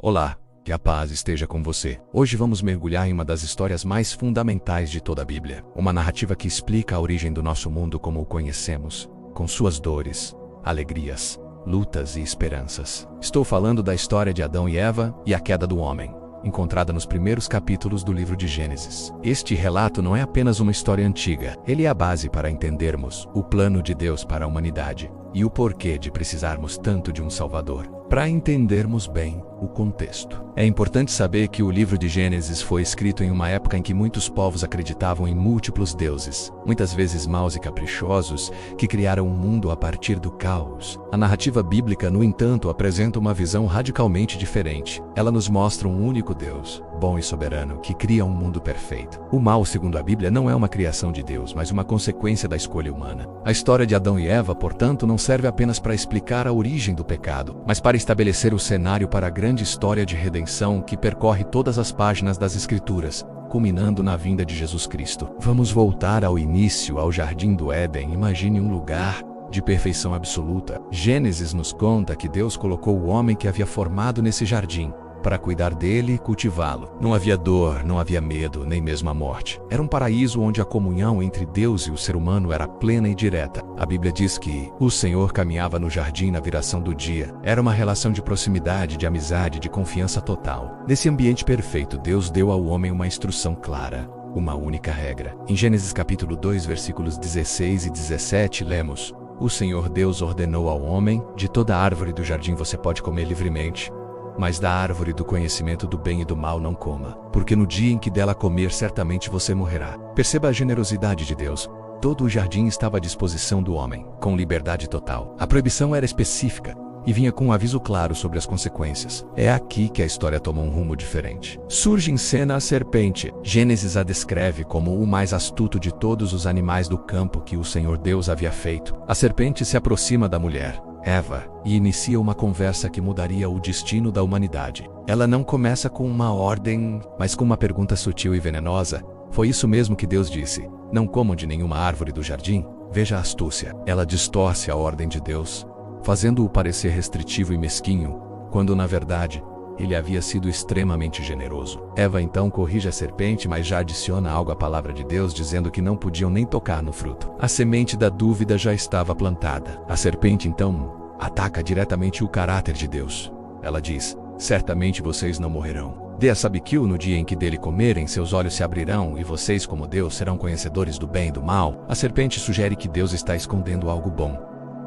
Olá, que a paz esteja com você. Hoje vamos mergulhar em uma das histórias mais fundamentais de toda a Bíblia. Uma narrativa que explica a origem do nosso mundo como o conhecemos, com suas dores, alegrias, lutas e esperanças. Estou falando da história de Adão e Eva e a queda do homem, encontrada nos primeiros capítulos do livro de Gênesis. Este relato não é apenas uma história antiga, ele é a base para entendermos o plano de Deus para a humanidade e o porquê de precisarmos tanto de um Salvador. Para entendermos bem o contexto, é importante saber que o livro de Gênesis foi escrito em uma época em que muitos povos acreditavam em múltiplos deuses, muitas vezes maus e caprichosos, que criaram um mundo a partir do caos. A narrativa bíblica, no entanto, apresenta uma visão radicalmente diferente. Ela nos mostra um único Deus, bom e soberano, que cria um mundo perfeito. O mal, segundo a Bíblia, não é uma criação de Deus, mas uma consequência da escolha humana. A história de Adão e Eva, portanto, não serve apenas para explicar a origem do pecado, mas para estabelecer o cenário para a grande história de redenção que percorre todas as páginas das Escrituras, culminando na vinda de Jesus Cristo. Vamos voltar ao início, ao Jardim do Éden. Imagine um lugar de perfeição absoluta. Gênesis nos conta que Deus colocou o homem que havia formado nesse jardim para cuidar dele e cultivá-lo. Não havia dor, não havia medo, nem mesmo a morte. Era um paraíso onde a comunhão entre Deus e o ser humano era plena e direta. A Bíblia diz que o Senhor caminhava no jardim na viração do dia. Era uma relação de proximidade, de amizade, de confiança total. Nesse ambiente perfeito, Deus deu ao homem uma instrução clara, uma única regra. Em Gênesis capítulo 2, versículos 16 e 17, lemos: O Senhor Deus ordenou ao homem: de toda árvore do jardim você pode comer livremente, mas da árvore do conhecimento do bem e do mal não coma, porque no dia em que dela comer certamente você morrerá. Perceba a generosidade de Deus. Todo o jardim estava à disposição do homem, com liberdade total. A proibição era específica e vinha com um aviso claro sobre as consequências. É aqui que a história toma um rumo diferente. Surge em cena a serpente. Gênesis a descreve como o mais astuto de todos os animais do campo que o Senhor Deus havia feito. A serpente se aproxima da mulher, Eva, e inicia uma conversa que mudaria o destino da humanidade. Ela não começa com uma ordem, mas com uma pergunta sutil e venenosa. Foi isso mesmo que Deus disse: não comam de nenhuma árvore do jardim? Veja a astúcia. Ela distorce a ordem de Deus, fazendo-o parecer restritivo e mesquinho, quando na verdade ele havia sido extremamente generoso. Eva então corrige a serpente, mas já adiciona algo à palavra de Deus, dizendo que não podiam nem tocar no fruto. A semente da dúvida já estava plantada. A serpente então ataca diretamente o caráter de Deus. Ela diz: certamente vocês não morrerão. Deus sabe que no dia em que dele comerem, seus olhos se abrirão e vocês, como Deus, serão conhecedores do bem e do mal. A serpente sugere que Deus está escondendo algo bom,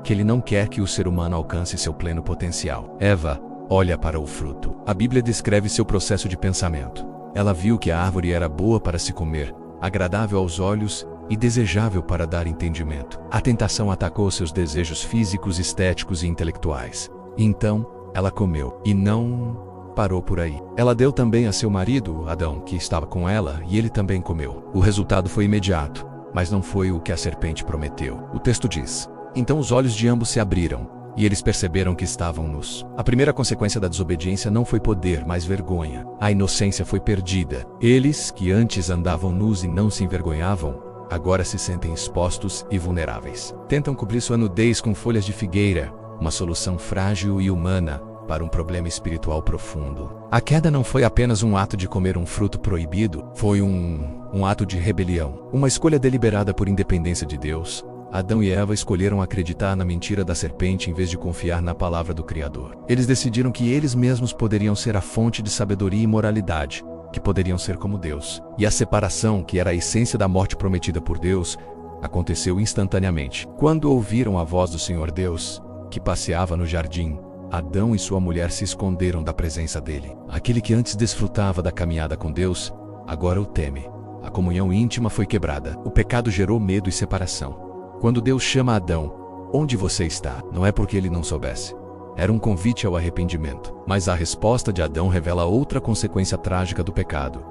que ele não quer que o ser humano alcance seu pleno potencial. Eva olha para o fruto. A Bíblia descreve seu processo de pensamento. Ela viu que a árvore era boa para se comer, agradável aos olhos e desejável para dar entendimento. A tentação atacou seus desejos físicos, estéticos e intelectuais. Então, ela comeu. E não parou por aí. Ela deu também a seu marido, Adão, que estava com ela, e ele também comeu. O resultado foi imediato, mas não foi o que a serpente prometeu. O texto diz: então os olhos de ambos se abriram, e eles perceberam que estavam nus. A primeira consequência da desobediência não foi poder, mas vergonha. A inocência foi perdida. Eles, que antes andavam nus e não se envergonhavam, agora se sentem expostos e vulneráveis. Tentam cobrir sua nudez com folhas de figueira, uma solução frágil e humana para um problema espiritual profundo. A queda não foi apenas um ato de comer um fruto proibido, foi um ato de rebelião, uma escolha deliberada por independência de Deus. Adão e Eva escolheram acreditar na mentira da serpente em vez de confiar na palavra do Criador. Eles decidiram que eles mesmos poderiam ser a fonte de sabedoria e moralidade, que poderiam ser como Deus. E a separação, que era a essência da morte prometida por Deus, aconteceu instantaneamente. Quando ouviram a voz do Senhor Deus, que passeava no jardim, Adão e sua mulher se esconderam da presença dele. Aquele que antes desfrutava da caminhada com Deus, agora o teme. A comunhão íntima foi quebrada. O pecado gerou medo e separação. Quando Deus chama Adão: onde você está? Não é porque ele não soubesse. Era um convite ao arrependimento. Mas a resposta de Adão revela outra consequência trágica do pecado: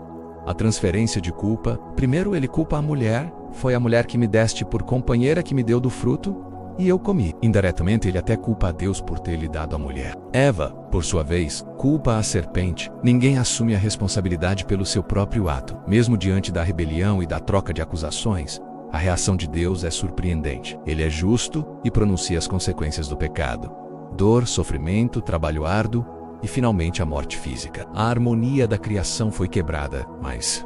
a transferência de culpa. Primeiro ele culpa a mulher: foi a mulher que me deste por companheira que me deu do fruto, e eu comi. Indiretamente ele até culpa a Deus por ter lhe dado a mulher. Eva, por sua vez, culpa a serpente. Ninguém assume a responsabilidade pelo seu próprio ato. Mesmo diante da rebelião e da troca de acusações, a reação de Deus é surpreendente. Ele é justo e pronuncia as consequências do pecado: dor, sofrimento, trabalho árduo, e finalmente a morte física. A harmonia da criação foi quebrada, mas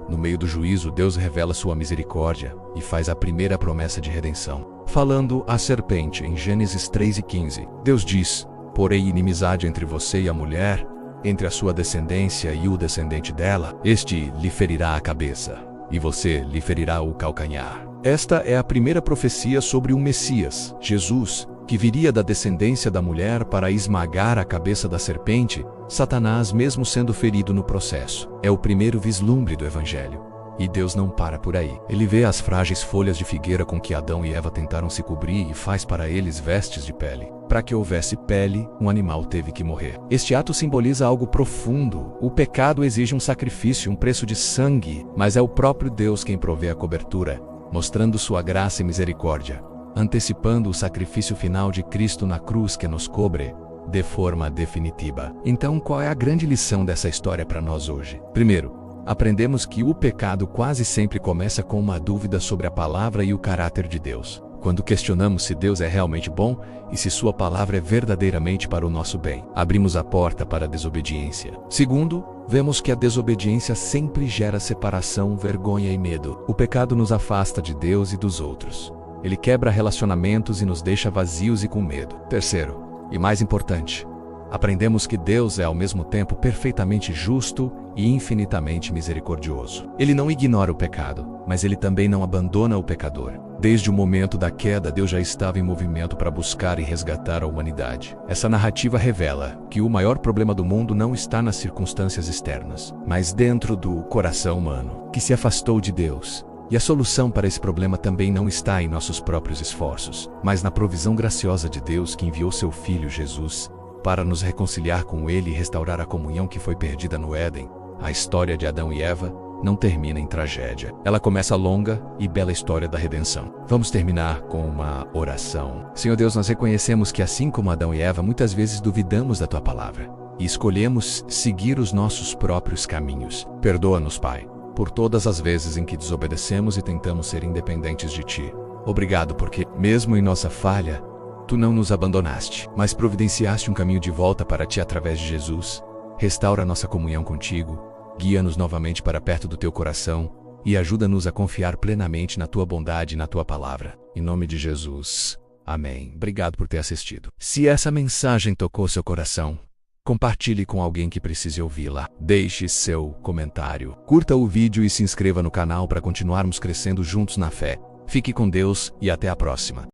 no meio do juízo, Deus revela sua misericórdia e faz a primeira promessa de redenção. Falando à serpente em Gênesis 3:15, Deus diz: "Porei inimizade entre você e a mulher, entre a sua descendência e o descendente dela. Este lhe ferirá a cabeça, e você lhe ferirá o calcanhar." Esta é a primeira profecia sobre o Messias, Jesus, que viria da descendência da mulher para esmagar a cabeça da serpente, Satanás mesmo sendo ferido no processo. É o primeiro vislumbre do Evangelho. E Deus não para por aí. Ele vê as frágeis folhas de figueira com que Adão e Eva tentaram se cobrir e faz para eles vestes de pele. Para que houvesse pele, um animal teve que morrer. Este ato simboliza algo profundo. O pecado exige um sacrifício, um preço de sangue, mas é o próprio Deus quem provê a cobertura, mostrando sua graça e misericórdia, antecipando o sacrifício final de Cristo na cruz que nos cobre de forma definitiva. Então, qual é a grande lição dessa história para nós hoje? Primeiro, aprendemos que o pecado quase sempre começa com uma dúvida sobre a palavra e o caráter de Deus. Quando questionamos se Deus é realmente bom e se sua palavra é verdadeiramente para o nosso bem, abrimos a porta para a desobediência. Segundo, vemos que a desobediência sempre gera separação, vergonha e medo. O pecado nos afasta de Deus e dos outros. Ele quebra relacionamentos e nos deixa vazios e com medo. Terceiro, e mais importante, aprendemos que Deus é ao mesmo tempo perfeitamente justo e infinitamente misericordioso. Ele não ignora o pecado, mas ele também não abandona o pecador. Desde o momento da queda, Deus já estava em movimento para buscar e resgatar a humanidade. Essa narrativa revela que o maior problema do mundo não está nas circunstâncias externas, mas dentro do coração humano, que se afastou de Deus. E a solução para esse problema também não está em nossos próprios esforços, mas na provisão graciosa de Deus que enviou seu Filho Jesus para nos reconciliar com Ele e restaurar a comunhão que foi perdida no Éden. A história de Adão e Eva não termina em tragédia. Ela começa a longa e bela história da redenção. Vamos terminar com uma oração. Senhor Deus, nós reconhecemos que assim como Adão e Eva, muitas vezes duvidamos da Tua palavra e escolhemos seguir os nossos próprios caminhos. Perdoa-nos, Pai, por todas as vezes em que desobedecemos e tentamos ser independentes de Ti. Obrigado porque, mesmo em nossa falha, Tu não nos abandonaste, mas providenciaste um caminho de volta para Ti através de Jesus. Restaura nossa comunhão contigo, guia-nos novamente para perto do Teu coração e ajuda-nos a confiar plenamente na Tua bondade e na Tua palavra. Em nome de Jesus. Amém. Obrigado por ter assistido. Se essa mensagem tocou seu coração, compartilhe com alguém que precise ouvi-la. Deixe seu comentário. Curta o vídeo e se inscreva no canal para continuarmos crescendo juntos na fé. Fique com Deus e até a próxima.